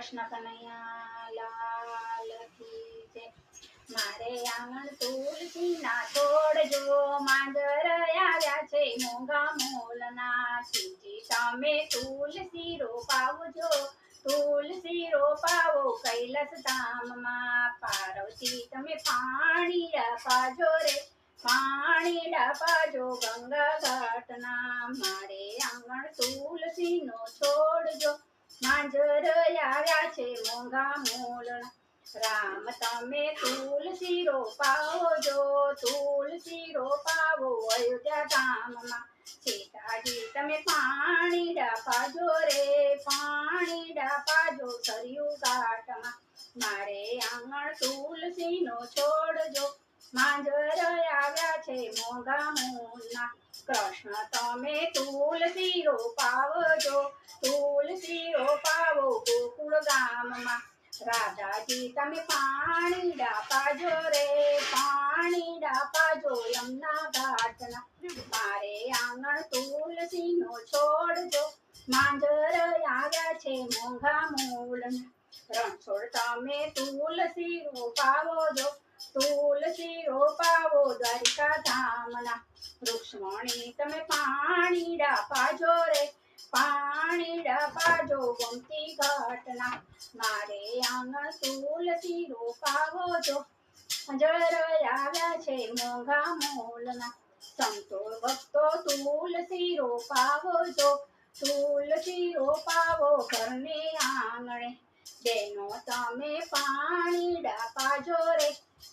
કૃષ્ણ કનૈયા લાલ કી જય। મારે આંગણ તુલસીના છોડ જો માંજર આવ્યા છે મોંઘા મોલના। શિવજી તમે તુલસી રોપાવજો, તુલસી રોપાવો કૈલાસ ધામમાં। પાર્વતી તમે પાણી પાજો રે, પાણી પાજો ગંગા ઘાટના। મારે આંગણ તુલસીનો છોડ જો માંજર આવ્યા છે મોંઘા મોલના। રામ તમે તુલસી રોપાવો જો, તુલસી રોપાવો અયોધ્યા ધામમાં। સીતાજી તમે પાણી પાજો રે, પાણી પાજો સરયુ ઘાટમાં। મારે આંગણ તુલસીનો છોડ જો માંજર આવ્યા છે મોંઘા મોલના। કૃષ્ણ તમે તુલસી રોપાવજો, તુલસી રોપાવો ગોકુળ ગામમાં। રાધાજી તમે પાણી પાજો રે, પાણી પાજો યમુના ઘાટના। મારે આંગણ તુલસીનો છોડ જો માંજર આવ્યા છે મોંઘા મોલના। રણછોડ તમે તુલસી રોપાવો જો, તુલસી રોપાવો દ્વારિકા ધામના। રૂક્ષ્મણી તમે પાણી પાજો રે, પાણી પાજો ગોમતી ઘાટના। મારે આંગણ તુલસી રોપાવો જો માંજર આવ્યા છે મોંઘા મોલના। સંતો ભક્તો તુલસી રોપાવો જો, તુલસી રોપાવો ઘરને આંગણે। બેનો તમે પાણી પાજો રે,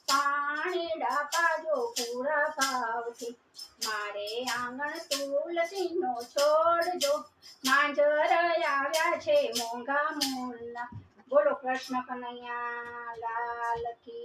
પાણી પાજો પૂરા ભાવથી। મારે આંગણ તુલસીનો છોડ જો માંજર આવ્યા છે મોંઘા મોલના। બોલો કૃષ્ણ કનૈયા લાલ કી